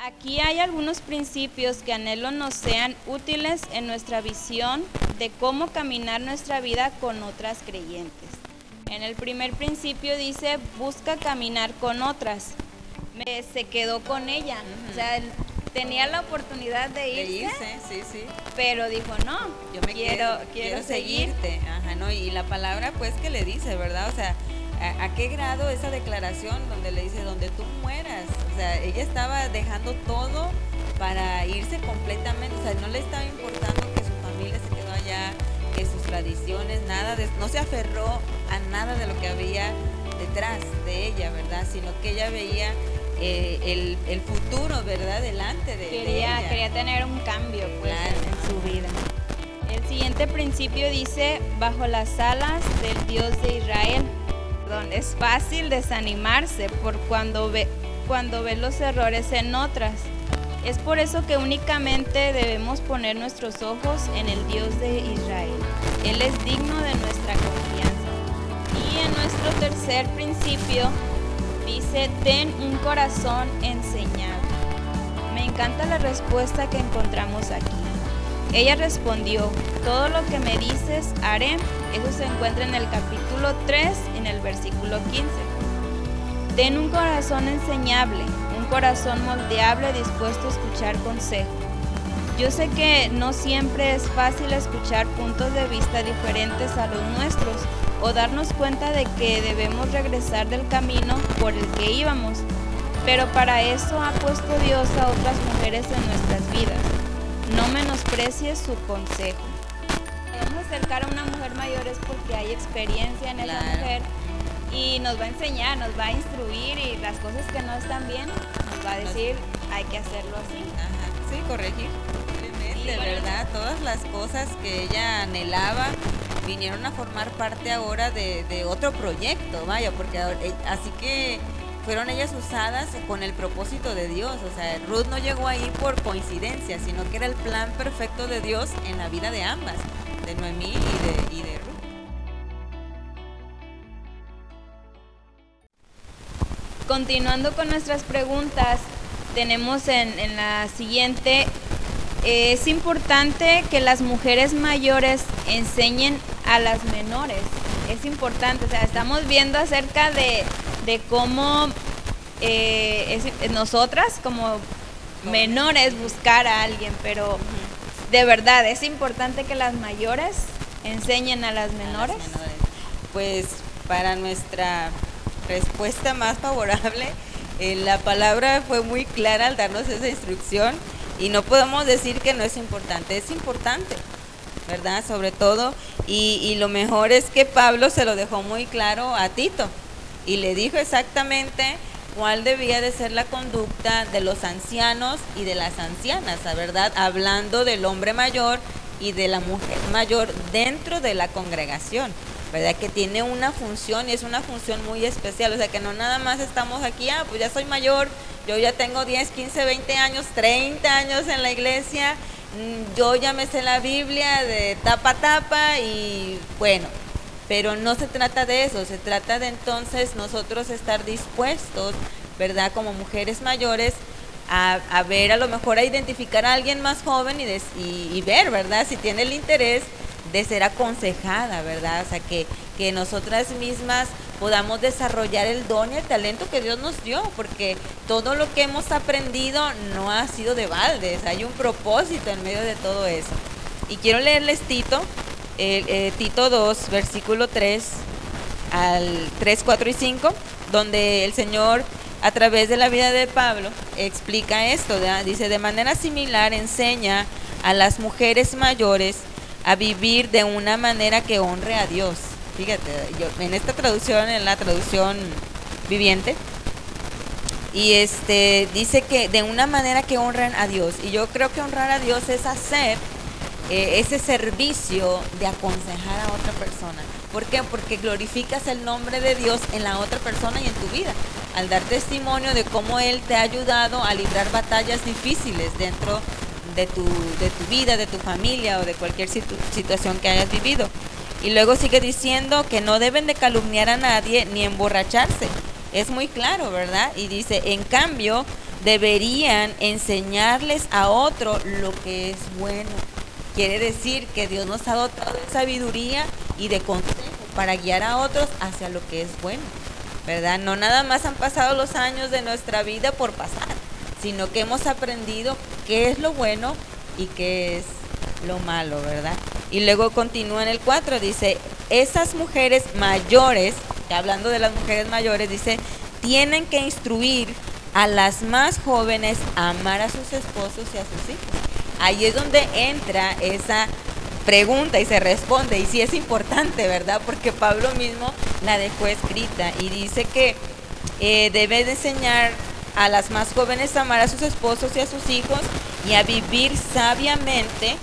Aquí hay algunos principios que anhelo nos sean útiles en nuestra visión de cómo caminar nuestra vida con otras creyentes. En el primer principio dice, busca caminar con otras. Se quedó con ella, o sea, tenía la oportunidad de irse, sí, sí. pero dijo, no, Yo me quiero seguirte. Ajá, ¿no? Y la palabra pues que le dice, ¿verdad? O sea, ¿a qué grado esa declaración donde le dice, donde tú mueras? O sea, ella estaba dejando todo para irse completamente, o sea, no le estaba importando que su familia se quedó allá, que sus tradiciones, no se aferró a nada de lo que había detrás de ella, ¿verdad? Sino que ella veía el futuro, ¿verdad? Delante de ella. Quería tener un cambio, pues, claro, en su vida. El siguiente principio dice, bajo las alas del Dios de Israel. Es fácil desanimarse por cuando ve los errores en otras. Es por eso que únicamente debemos poner nuestros ojos en el Dios de Israel. Él es digno de nuestra confianza. Y en nuestro tercer principio dice, ten un corazón enseñable. Me encanta la respuesta que encontramos aquí. Ella respondió, todo lo que me dices haré. Eso se encuentra en el capítulo 3, en el versículo 15. Ten un corazón enseñable, un corazón moldeable dispuesto a escuchar consejo. Yo sé que no siempre es fácil escuchar puntos de vista diferentes a los nuestros o darnos cuenta de que debemos regresar del camino por el que íbamos, pero para eso ha puesto Dios a otras mujeres en nuestras vidas. No menosprecies su consejo. Vamos a acercar a una mujer mayor es porque hay experiencia en esa mujer y nos va a enseñar, nos va a instruir y las cosas que no están bien nos va a decir hay que hacerlo así. Ajá, sí, corregir. De verdad, todas las cosas que ella anhelaba vinieron a formar parte ahora de otro proyecto, vaya, porque así que fueron ellas usadas con el propósito de Dios. O sea, Ruth no llegó ahí por coincidencia, sino que era el plan perfecto de Dios en la vida de ambas, de Noemí y de Ruth. Continuando con nuestras preguntas, tenemos en la siguiente, es importante que las mujeres mayores enseñen a las menores. Es importante, o sea, estamos viendo acerca de cómo nosotras como menores buscar a alguien, pero de verdad es importante que las mayores enseñen a las menores. Pues para nuestra respuesta más favorable, la palabra fue muy clara al darnos esa instrucción y no podemos decir que no es importante, ¿verdad? Sobre todo, y lo mejor es que Pablo se lo dejó muy claro a Tito y le dijo exactamente cuál debía de ser la conducta de los ancianos y de las ancianas, ¿verdad? Hablando del hombre mayor y de la mujer mayor dentro de la congregación, ¿verdad? Que tiene una función y es una función muy especial, o sea que no nada más estamos aquí, pues ya soy mayor, yo ya tengo 10, 15, 20 años, 30 años en la iglesia, yo ya me sé la Biblia de tapa a tapa y bueno, pero no se trata de eso, se trata de entonces nosotros estar dispuestos, ¿verdad? Como mujeres mayores a ver, a lo mejor a identificar a alguien más joven y ver, ¿verdad? Si tiene el interés de ser aconsejada, ¿verdad? O sea, que nosotras mismas podamos desarrollar el don y el talento que Dios nos dio, porque todo lo que hemos aprendido no ha sido de balde, hay un propósito en medio de todo eso. Y quiero leerles Tito 2, versículo 3 al 3, 4 y 5, donde el Señor a través de la vida de Pablo explica esto, ¿verdad? Dice, de manera similar enseña a las mujeres mayores a vivir de una manera que honre a Dios. Fíjate, yo en esta traducción, en la traducción viviente, y dice que de una manera que honren a Dios, y yo creo que honrar a Dios es hacer ese servicio de aconsejar a otra persona. ¿Por qué? Porque glorificas el nombre de Dios en la otra persona y en tu vida, al dar testimonio de cómo Él te ha ayudado a librar batallas difíciles dentro de tu vida, de tu familia o de cualquier situación que hayas vivido. Y luego sigue diciendo que no deben de calumniar a nadie ni emborracharse. Es muy claro, ¿verdad? Y dice, en cambio, deberían enseñarles a otro lo que es bueno. Quiere decir que Dios nos ha dotado de sabiduría y de consejo para guiar a otros hacia lo que es bueno, ¿verdad? No nada más han pasado los años de nuestra vida por pasar, sino que hemos aprendido qué es lo bueno y qué es lo malo, ¿verdad? Y luego continúa en el 4, dice, esas mujeres mayores, hablando de las mujeres mayores, dice, tienen que instruir a las más jóvenes a amar a sus esposos y a sus hijos. Ahí es donde entra esa pregunta y se responde, y sí es importante, ¿verdad? Porque Pablo mismo la dejó escrita y dice que debe de enseñar a las más jóvenes a amar a sus esposos y a sus hijos y a vivir sabiamente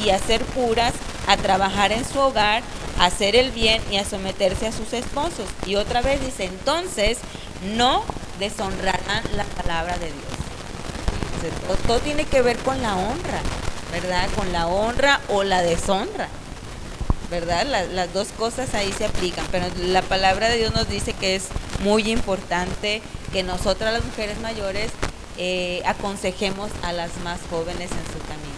y a ser puras, a trabajar en su hogar, a hacer el bien y a someterse a sus esposos. Y otra vez dice, entonces no deshonrarán la palabra de Dios. Entonces, todo tiene que ver con la honra, ¿verdad? Con la honra o la deshonra, ¿verdad? Las dos cosas ahí se aplican, pero la palabra de Dios nos dice que es muy importante que nosotras las mujeres mayores aconsejemos a las más jóvenes en su camino.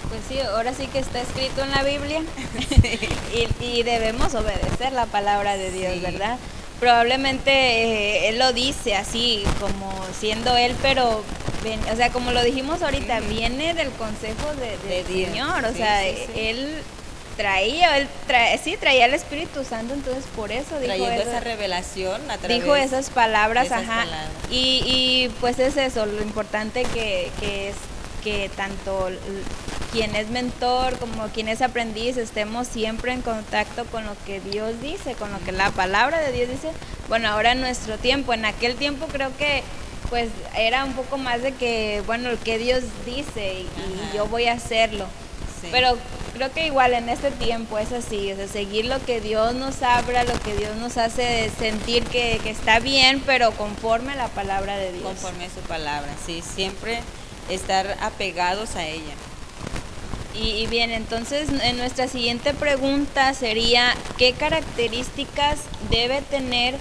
Pues sí, ahora sí que está escrito en la Biblia y debemos obedecer la palabra de Dios, sí. ¿Verdad? Probablemente Él lo dice así, como siendo Él, pero, o sea, como lo dijimos ahorita, viene del consejo del Señor, o sea, sí. Él traía el Espíritu Santo, entonces por eso dijo esa revelación a través dijo esas palabras, de esas palabras. Y pues es eso, lo importante que es que tanto quien es mentor como quien es aprendiz estemos siempre en contacto con lo que Dios dice, con lo que la palabra de Dios dice. Bueno, ahora en nuestro tiempo, en aquel tiempo creo que pues era un poco más de que, bueno, lo que Dios dice y yo voy a hacerlo. Sí. Pero creo que igual en este tiempo es así, o sea, seguir lo que Dios nos habla, lo que Dios nos hace sentir que está bien, pero conforme a la palabra de Dios. Conforme a su palabra, sí, siempre estar apegados a ella. Y bien, entonces en nuestra siguiente pregunta sería, ¿qué características debe tener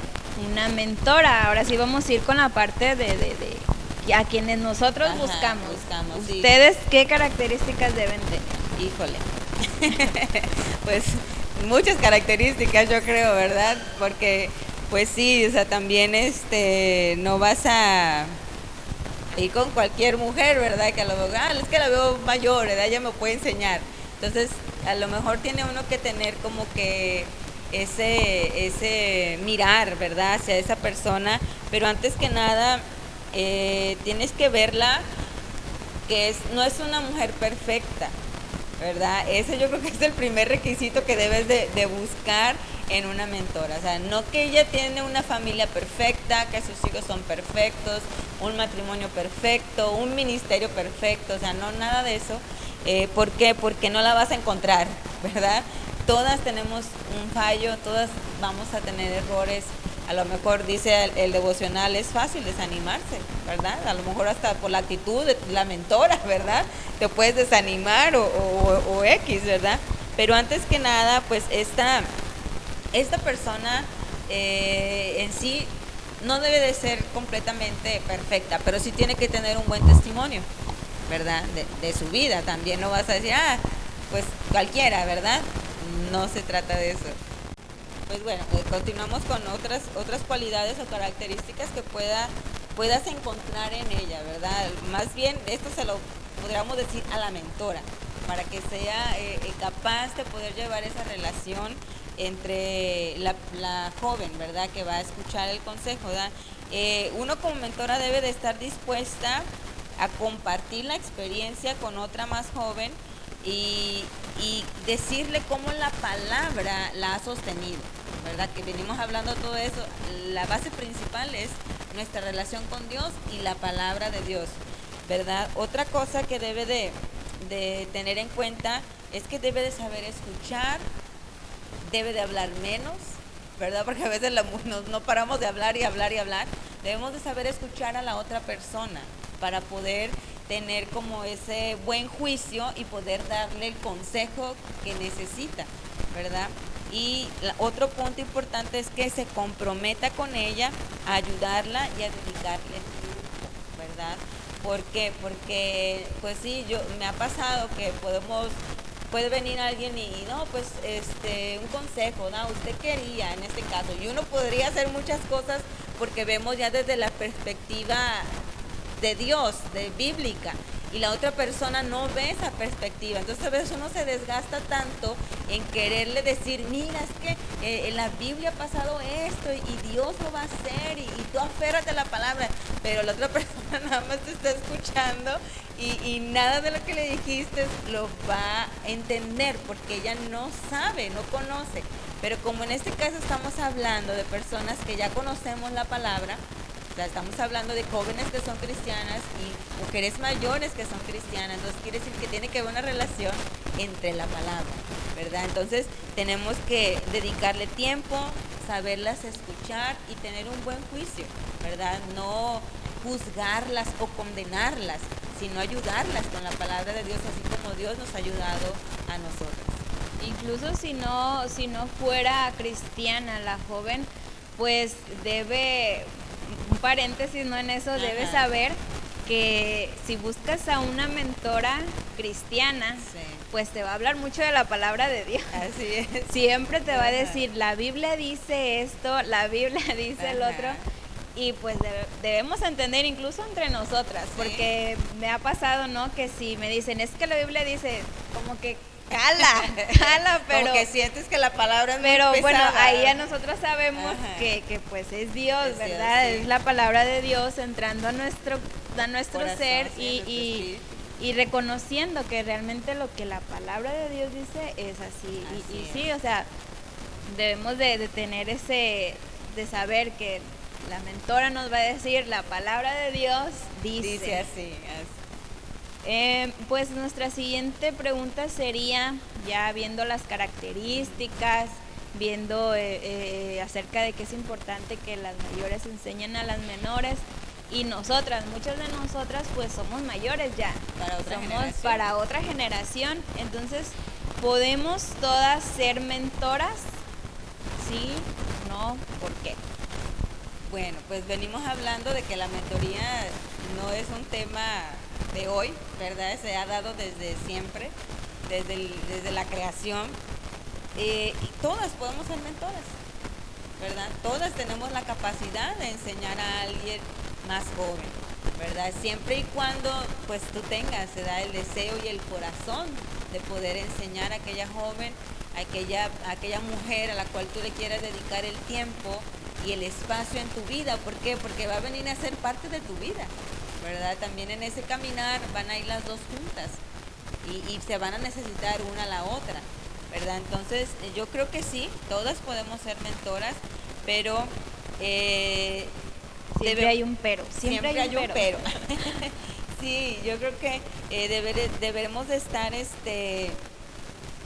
una mentora? Ahora sí vamos a ir con la parte de a quienes nosotros buscamos. ¿Ustedes sí, qué características deben tener? Híjole, pues muchas características yo creo, ¿verdad? Porque pues sí, o sea, también no vas a ir con cualquier mujer, ¿verdad? Que a lo mejor, es que la veo mayor, ¿verdad? Ella me puede enseñar. Entonces, a lo mejor tiene uno que tener como que ese mirar, ¿verdad? Hacia esa persona, pero antes que nada, tienes que verla que no es una mujer perfecta, ¿verdad? Ese yo creo que es el primer requisito que debes de buscar en una mentora. O sea, no que ella tiene una familia perfecta, que sus hijos son perfectos, un matrimonio perfecto, un ministerio perfecto, o sea, no nada de eso. ¿Por qué? Porque no la vas a encontrar, ¿verdad? Todas tenemos un fallo, todas vamos a tener errores. A lo mejor dice el devocional, es fácil desanimarse, ¿verdad? A lo mejor hasta por la actitud de la mentora, ¿verdad? Te puedes desanimar o X, ¿verdad? Pero antes que nada, pues esta persona en sí no debe de ser completamente perfecta, pero sí tiene que tener un buen testimonio, ¿verdad? De su vida. También no vas a decir, pues cualquiera, ¿verdad? No se trata de eso. Pues bueno, continuamos con otras cualidades o características que puedas encontrar en ella, ¿verdad? Más bien, esto se lo podríamos decir a la mentora, para que sea capaz de poder llevar esa relación entre la joven, ¿verdad? Que va a escuchar el consejo, ¿verdad? Uno como mentora debe de estar dispuesta a compartir la experiencia con otra más joven y decirle cómo la palabra la ha sostenido, ¿verdad? Que venimos hablando todo eso. La base principal es nuestra relación con Dios y la palabra de Dios, ¿verdad? Otra cosa que debe de tener en cuenta es que debe de saber escuchar, debe de hablar menos, ¿verdad? Porque a veces no paramos de hablar y hablar y hablar. Debemos de saber escuchar a la otra persona para poder tener como ese buen juicio y poder darle el consejo que necesita, ¿verdad? Y otro punto importante es que se comprometa con ella a ayudarla y a dedicarle tiempo, ¿verdad? ¿Por qué? Porque, pues sí, me ha pasado que puede venir alguien y no, pues un consejo, ¿no? Usted quería en este caso, y uno podría hacer muchas cosas porque vemos ya desde la perspectiva de Dios, de bíblica, y la otra persona no ve esa perspectiva. Entonces a veces uno se desgasta tanto en quererle decir, mira, es que en la Biblia ha pasado esto y Dios lo va a hacer y tú aférrate a la palabra, pero la otra persona nada más te está escuchando y nada de lo que le dijiste lo va a entender porque ella no sabe, no conoce. Pero como en este caso estamos hablando de personas que ya conocemos la palabra, o sea, estamos hablando de jóvenes que son cristianas y mujeres mayores que son cristianas, entonces quiere decir que tiene que haber una relación entre la palabra, ¿verdad? Entonces tenemos que dedicarle tiempo, saberlas escuchar y tener un buen juicio, ¿verdad? No juzgarlas o condenarlas, sino ayudarlas con la palabra de Dios, así como Dios nos ha ayudado a nosotros. Incluso si no fuera cristiana la joven, pues debe, un paréntesis, no en eso, debe saber que si buscas a una mentora cristiana, sí, pues te va a hablar mucho de la palabra de Dios. Así es. Siempre te va a decir, la Biblia dice esto, la Biblia dice el otro. Y pues debemos entender incluso entre nosotras, porque me ha pasado, ¿no? Que si me dicen, es que la Biblia dice, como que jala, pero como que sientes que la palabra es pero muy pesada. Bueno, ahí ya nosotros sabemos que pues es Dios, es ¿verdad? Dios, sí. Es la palabra de Dios entrando a nuestro corazón, ser y reconociendo que realmente lo que la palabra de Dios dice es así. Y sí, o sea, debemos de tener de saber que la mentora nos va a decir, la palabra de Dios dice así. Pues nuestra siguiente pregunta sería, ya viendo las características, viendo acerca de que es importante que las mayores enseñen a las menores, y muchas de nosotras pues somos mayores ya, para otra generación, entonces ¿podemos todas ser mentoras? ¿Sí? ¿No? ¿Por qué? Bueno, pues venimos hablando de que la mentoría no es un tema de hoy, ¿verdad? Se ha dado desde siempre, desde la creación, y todas podemos ser mentoras, ¿verdad? Todas tenemos la capacidad de enseñar a alguien más joven, ¿verdad? Siempre y cuando pues tú tengas el deseo y el corazón de poder enseñar a aquella joven, a aquella mujer a la cual tú le quieras dedicar el tiempo y el espacio en tu vida. ¿Por qué? Porque va a venir a ser parte de tu vida, ¿verdad? También en ese caminar van a ir las dos juntas y se van a necesitar una a la otra, ¿verdad? Entonces yo creo que sí, todas podemos ser mentoras, pero siempre hay un pero. Siempre hay un pero. Sí, yo creo que deberemos de estar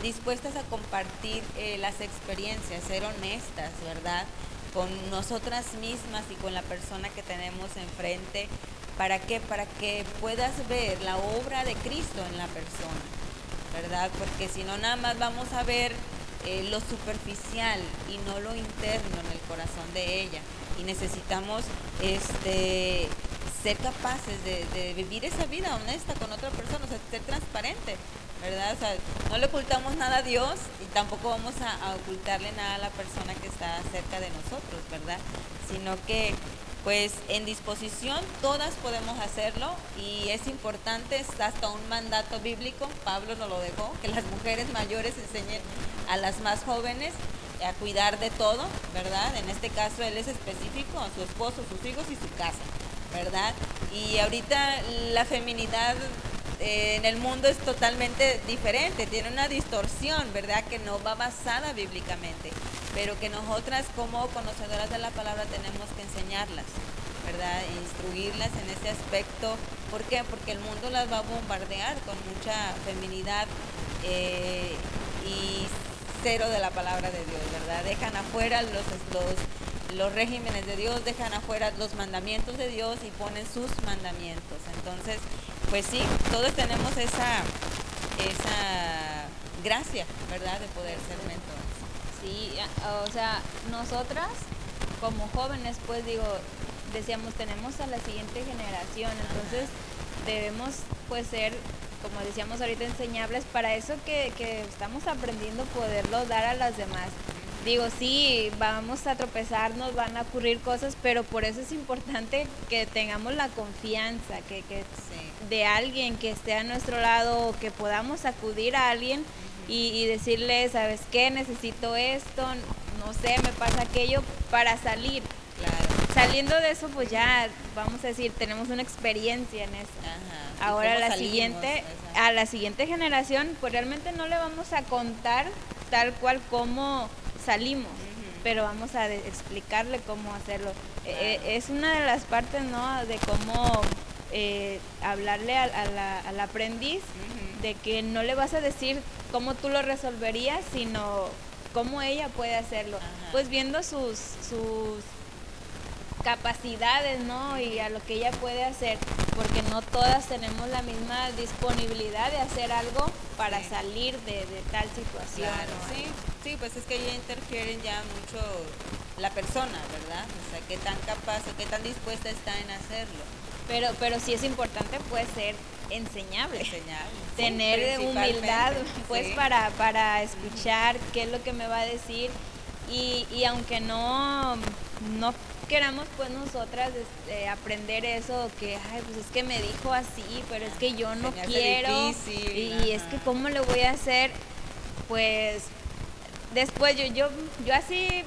dispuestas a compartir las experiencias, ser honestas, ¿verdad? Con nosotras mismas y con la persona que tenemos enfrente. ¿Para qué? Para que puedas ver la obra de Cristo en la persona, ¿verdad? Porque si no, nada más vamos a ver lo superficial y no lo interno en el corazón de ella. Y necesitamos ser capaces de vivir esa vida honesta con otra persona, o sea, ser transparente, ¿verdad? O sea, no le ocultamos nada a Dios y tampoco vamos a ocultarle nada a la persona que está cerca de nosotros, ¿verdad? Sino que pues en disposición todas podemos hacerlo, y es importante, es hasta un mandato bíblico, Pablo nos lo dejó, que las mujeres mayores enseñen a las más jóvenes a cuidar de todo, ¿verdad? En este caso él es específico, a su esposo, sus hijos y su casa, ¿verdad? Y ahorita la feminidad en el mundo es totalmente diferente, tiene una distorsión, ¿verdad? Que no va basada bíblicamente, pero que nosotras como conocedoras de la palabra tenemos que enseñarlas, ¿verdad? E instruirlas en ese aspecto. ¿Por qué? Porque el mundo las va a bombardear con mucha feminidad y cero de la palabra de Dios, ¿verdad? Dejan afuera los regímenes de Dios, dejan afuera los mandamientos de Dios y ponen sus mandamientos. Entonces, pues sí, todos tenemos esa gracia, ¿verdad?, de poder ser mentores. Sí, o sea, nosotras como jóvenes, pues digo, decíamos, tenemos a la siguiente generación, entonces debemos pues ser, como decíamos ahorita, enseñables para eso que estamos aprendiendo, poderlo dar a las demás. Digo, sí, vamos a tropezarnos, van a ocurrir cosas, pero por eso es importante que tengamos la confianza, que de alguien que esté a nuestro lado, o que podamos acudir a alguien y decirle, ¿sabes qué? Necesito esto, no sé, me pasa aquello, para salir. Claro. Saliendo de eso, pues ya, vamos a decir, tenemos una experiencia en eso. Ajá. Ahora Salimos? a la siguiente generación, pues realmente no le vamos a contar tal cual como salimos, pero vamos a explicarle cómo hacerlo. Es una de las partes, ¿no?, de cómo hablarle al aprendiz, de que no le vas a decir cómo tú lo resolverías, sino cómo ella puede hacerlo. Pues viendo sus capacidades, ¿no?, y a lo que ella puede hacer, porque no todas tenemos la misma disponibilidad de hacer algo para salir de tal situación. Claro, sí, pues es que ya interfieren ya mucho la persona, ¿verdad? O sea, qué tan capaz o qué tan dispuesta está en hacerlo. Pero sí es importante, pues, ser enseñable. Tener Sí, humildad, pues, sí. para escuchar qué es lo que me va a decir, y aunque no queramos, pues, nosotras aprender eso, que pues es que me dijo así, pero es que yo no quiero, difícil, y es que cómo le voy a hacer, pues después yo así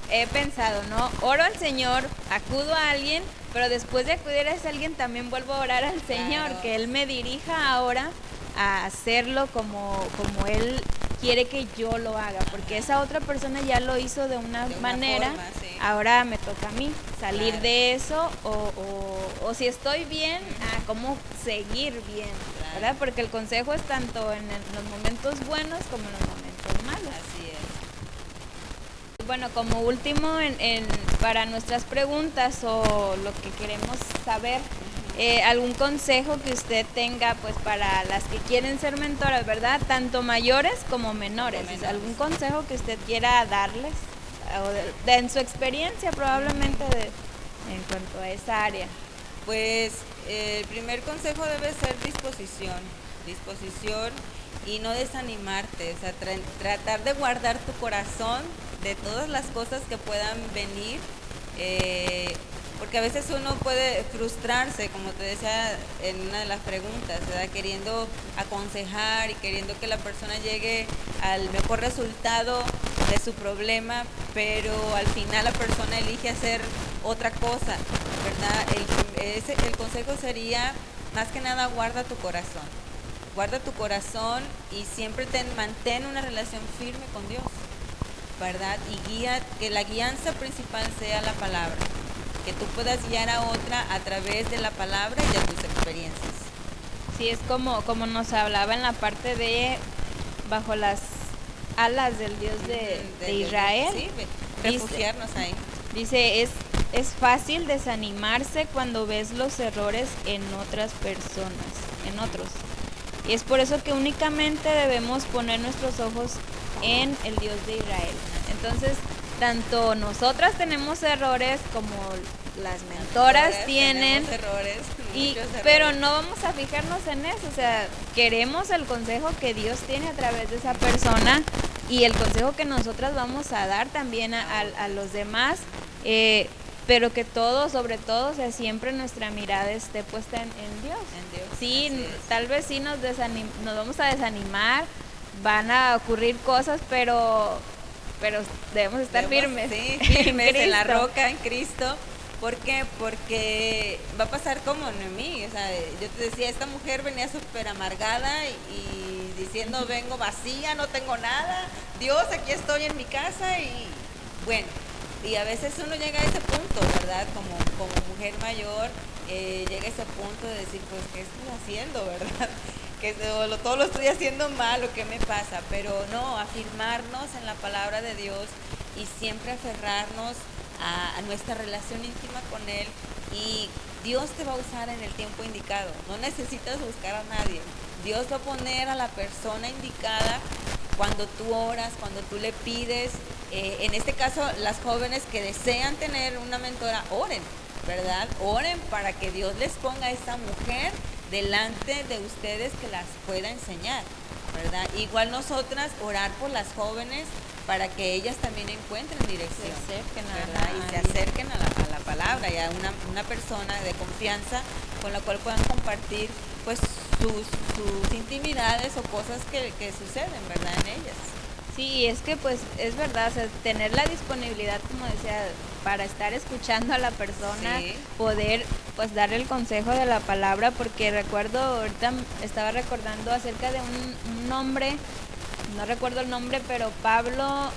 he pensado, ¿no? Oro al Señor, acudo a alguien, pero después de acudir a ese alguien también vuelvo a orar al Señor, que Él me dirija ahora a hacerlo como Él quiere que yo lo haga, porque esa otra persona ya lo hizo de una manera, forma, sí. Ahora me toca a mí salir de eso, o si estoy bien, cómo seguir bien, ¿verdad? Porque el consejo es tanto en los momentos buenos como en los momentos malos. Así es. Bueno, como último, para nuestras preguntas o lo que queremos saber, algún consejo que usted tenga, pues, para las que quieren ser mentoras, ¿verdad? Tanto mayores como menores. ¿Algún consejo que usted quiera darles? O en su experiencia, probablemente, en cuanto a esa área. Pues el primer consejo debe ser disposición y no desanimarte, o sea, tratar de guardar tu corazón de todas las cosas que puedan venir, porque a veces uno puede frustrarse, como te decía en una de las preguntas, ¿verdad? Queriendo aconsejar y queriendo que la persona llegue al mejor resultado de su problema, pero al final la persona elige hacer otra cosa, ¿verdad? El consejo sería, más que nada, guarda tu corazón y siempre mantén una relación firme con Dios, ¿verdad? Y que la guianza principal sea la palabra, que tú puedas guiar a otra a través de la palabra y de tus experiencias. Sí, es como nos hablaba en la parte de bajo las alas del Dios de Israel. Sí, refugiarnos ahí. Dice, es fácil desanimarse cuando ves los errores en otras personas, en otros. Y es por eso que únicamente debemos poner nuestros ojos en el Dios de Israel. Entonces, tanto nosotras tenemos errores como las mentoras tienen errores, pero no vamos a fijarnos en eso, o sea, queremos el consejo que Dios tiene a través de esa persona y el consejo que nosotras vamos a dar también a los demás, pero que todo, sobre todo, o sea, siempre nuestra mirada esté puesta en Dios. Sí, tal vez sí nos vamos a desanimar, van a ocurrir cosas, pero debemos estar firmes. Sí, firmes en la roca, en Cristo. ¿Por qué? Porque va a pasar como Noemí. O sea, yo te decía, esta mujer venía súper amargada y diciendo, vengo vacía, no tengo nada. Dios, aquí estoy en mi casa. Y bueno, y a veces uno llega a ese punto, ¿verdad? Como mujer mayor, llega a ese punto de decir, pues, ¿qué estoy haciendo, verdad? Que todo lo estoy haciendo mal, o qué me pasa. Pero no, afirmarnos en la palabra de Dios y siempre aferrarnos a nuestra relación íntima con Él, y Dios te va a usar en el tiempo indicado. No necesitas buscar a nadie. Dios va a poner a la persona indicada cuando tú oras, cuando tú le pides. En este caso, las jóvenes que desean tener una mentora, oren. ¿verdad? Oren para que Dios les ponga a esta mujer delante de ustedes que las pueda enseñar, ¿verdad? Igual nosotras orar por las jóvenes para que ellas también encuentren dirección, ¿verdad? Y se acerquen a la palabra y a una persona de confianza con la cual puedan compartir pues sus intimidades o cosas que suceden, ¿verdad? En ellas. Sí, es que pues es verdad, o sea, tener la disponibilidad, como decía, para estar escuchando a la persona, sí, poder pues dar el consejo de la palabra, porque recuerdo, ahorita estaba recordando acerca de un hombre, no recuerdo el nombre, pero Pablo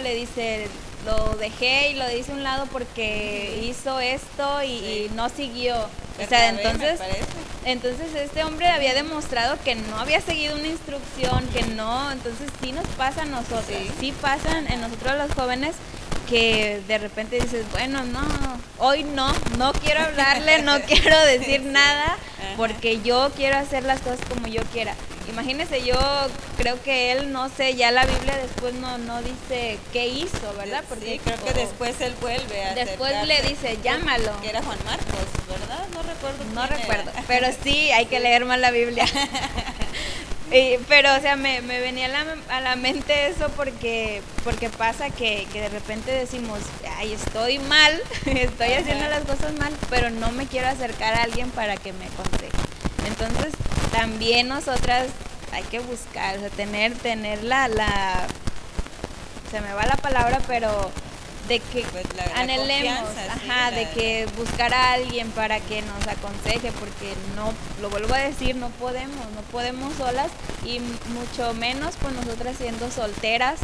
le dice, lo dejé y lo hice a un lado porque hizo esto y no siguió. O sea, entonces este hombre había demostrado que no había seguido una instrucción, que no, entonces sí nos pasa a nosotros, sí pasan en nosotros los jóvenes que de repente dices, bueno, hoy no quiero hablarle, no quiero decir nada, porque yo quiero hacer las cosas como yo quiera. Imagínese, yo creo que él, no sé, ya la Biblia después no dice qué hizo, ¿verdad? Porque sí, creo que después él vuelve a después le dice, llámalo. Que era Juan Marcos, ¿verdad? No recuerdo, pero sí, hay que leer más la Biblia. Pero, o sea, me venía a la mente eso porque pasa que de repente decimos, ay, estoy mal, estoy haciendo las cosas mal, pero no me quiero acercar a alguien para que me aconseje. Entonces, también nosotras hay que buscar, o sea, tener se me va la palabra, pero de que pues anhelemos, de que buscar a alguien para que nos aconseje, porque no, lo vuelvo a decir, no podemos solas, y mucho menos pues nosotras siendo solteras,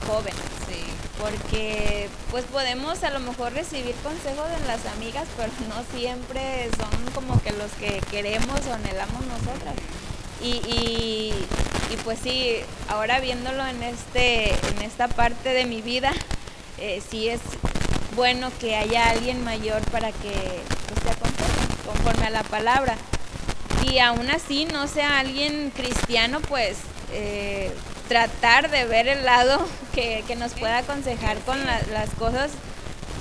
jóvenes. Sí. Porque pues podemos a lo mejor recibir consejos de las amigas, pero no siempre son como que los que queremos o anhelamos nosotras. Y pues sí, ahora viéndolo en esta parte de mi vida, sí es bueno que haya alguien mayor para que pues, te aconseje conforme a la palabra. Y aún así no sea alguien cristiano, pues tratar de ver el lado que nos pueda aconsejar con las cosas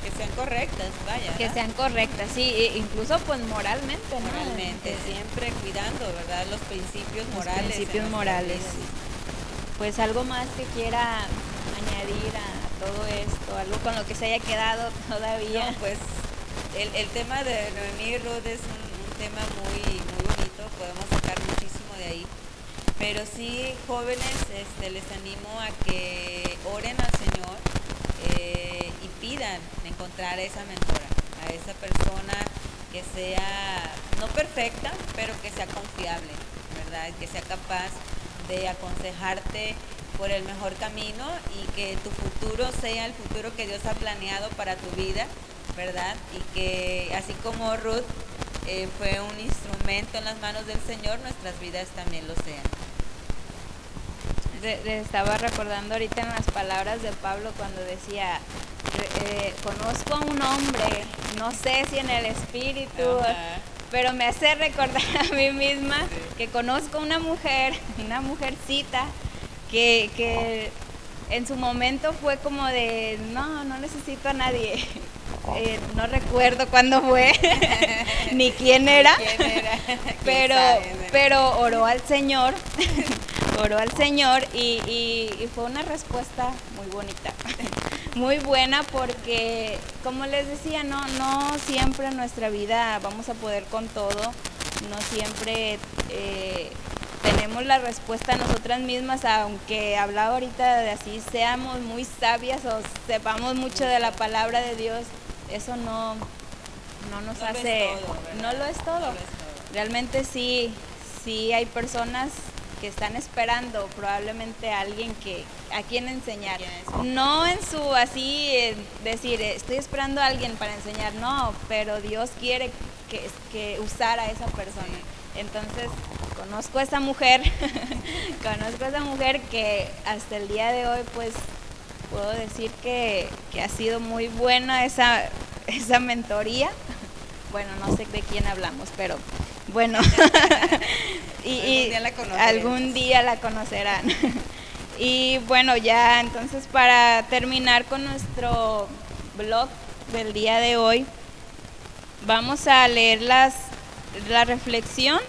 que sean correctas, vaya. Que sean correctas, sí, incluso pues moralmente, ¿no? Moralmente, siempre cuidando, ¿verdad? Los principios morales. Los principios morales, sí. Pues algo más que quiera añadir a todo esto, algo con lo que se haya quedado todavía. No, pues el tema de Noemí y Ruth es un tema muy, muy bonito, podemos sacar muchísimo de ahí. Pero sí, jóvenes, les animo a que oren al Señor y pidan encontrar a esa mentora, a esa persona que sea, no perfecta, pero que sea confiable, ¿verdad? Que sea capaz de aconsejarte por el mejor camino y que tu futuro sea el futuro que Dios ha planeado para tu vida, ¿verdad? Y que así como Ruth fue un instrumento en las manos del Señor, nuestras vidas también lo sean. Estaba recordando ahorita en las palabras de Pablo cuando decía, conozco a un hombre, no sé si en el espíritu, pero me hace recordar a mí misma que conozco una mujercita que en su momento fue como de, no necesito a nadie. No recuerdo cuándo fue ni quién era, pero oró al Señor y fue una respuesta muy bonita, muy buena, porque como les decía, no siempre en nuestra vida vamos a poder con todo, no siempre tenemos la respuesta nosotras mismas, aunque hablaba ahorita de así seamos muy sabias o sepamos mucho de la palabra de Dios, eso no nos hace, no lo es todo. Realmente sí hay personas que están esperando probablemente a alguien a quien enseñar, no en su así decir estoy esperando a alguien para enseñar, no, pero Dios quiere que usar a esa persona. Entonces conozco a esa mujer que hasta el día de hoy pues puedo decir que ha sido muy buena esa mentoría. Bueno, no sé de quién hablamos, pero bueno, y algún día la conocerán. Y bueno, ya entonces para terminar con nuestro blog del día de hoy, Vamos a leer la reflexión.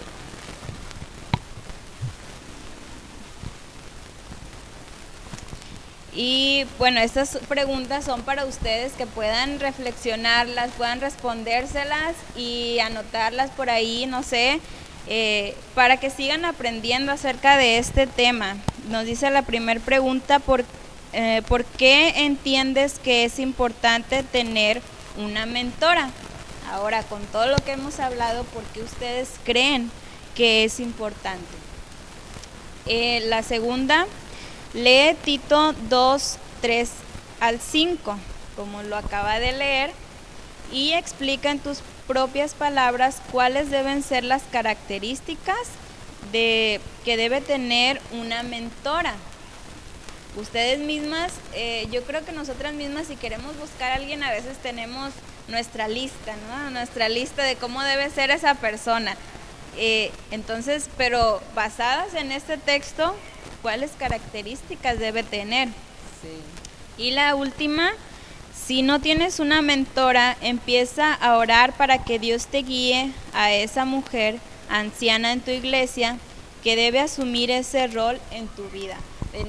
Y bueno, estas preguntas son para ustedes que puedan reflexionarlas, puedan respondérselas y anotarlas por ahí, no sé, para que sigan aprendiendo acerca de este tema. Nos dice la primera pregunta, ¿por qué entiendes que es importante tener una mentora? Ahora, con todo lo que hemos hablado, ¿por qué ustedes creen que es importante? La segunda, lee Tito 2, 3 al 5, como lo acaba de leer, y explica en tus propias palabras cuáles deben ser las características que debe tener una mentora. Ustedes mismas, yo creo que nosotras mismas, si queremos buscar a alguien, a veces tenemos nuestra lista, ¿no? Nuestra lista de cómo debe ser esa persona. Entonces, pero basadas en este texto, ¿cuáles características debe tener? Sí. Y la última, si no tienes una mentora, empieza a orar para que Dios te guíe a esa mujer anciana en tu iglesia que debe asumir ese rol en tu vida.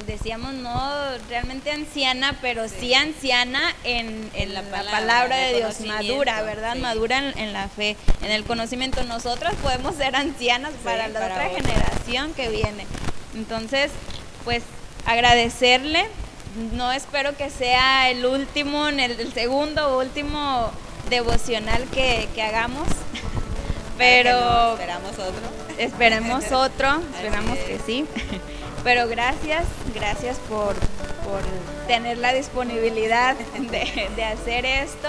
Decíamos no realmente anciana, pero sí anciana en la palabra de Dios, madura, ¿verdad? Sí. Madura en la fe, en el conocimiento. Nosotras podemos ser ancianas para la otra generación que viene. Entonces, pues agradecerle. No espero que sea el último, el segundo o último devocional que hagamos, pero no, esperamos otro. Esperamos que sí. Pero gracias por tener la disponibilidad de hacer esto.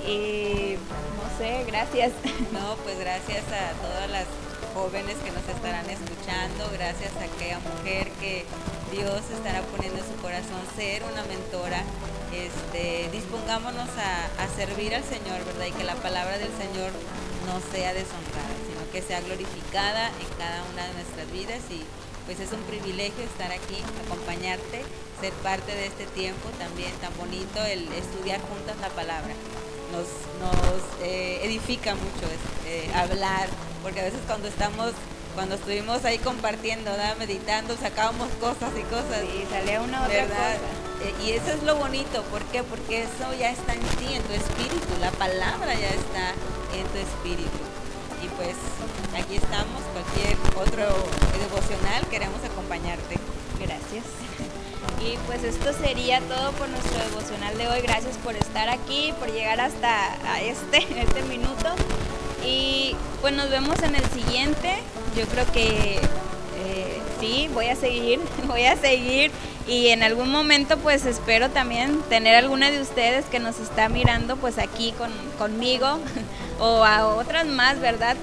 Y no sé, gracias. No, pues gracias a todas las jóvenes que nos estarán escuchando, gracias a aquella mujer que Dios estará poniendo en su corazón ser una mentora. Dispongámonos a servir al Señor, ¿verdad? Y que la palabra del Señor no sea deshonrada, sino que sea glorificada en cada una de nuestras vidas. Y pues es un privilegio estar aquí, acompañarte, ser parte de este tiempo también tan bonito, el estudiar juntas la palabra. Nos edifica mucho hablar, porque a veces cuando estuvimos ahí compartiendo, ¿verdad? Meditando, sacábamos cosas y cosas. Sí, salía una otra cosa. Y eso es lo bonito, ¿por qué? Porque eso ya está en ti, en tu espíritu, la palabra ya está en tu espíritu. Y pues aquí estamos, cualquier otro devocional, queremos acompañarte. Gracias. Y pues esto sería todo por nuestro devocional de hoy. Gracias por estar aquí, por llegar hasta este minuto. Y pues nos vemos en el siguiente. Yo creo que sí, voy a seguir. Y en algún momento pues espero también tener alguna de ustedes que nos está mirando pues aquí conmigo o a otras más, ¿verdad?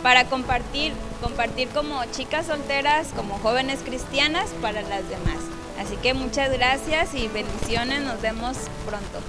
Para compartir como chicas solteras, como jóvenes cristianas para las demás. Así que muchas gracias y bendiciones, nos vemos pronto.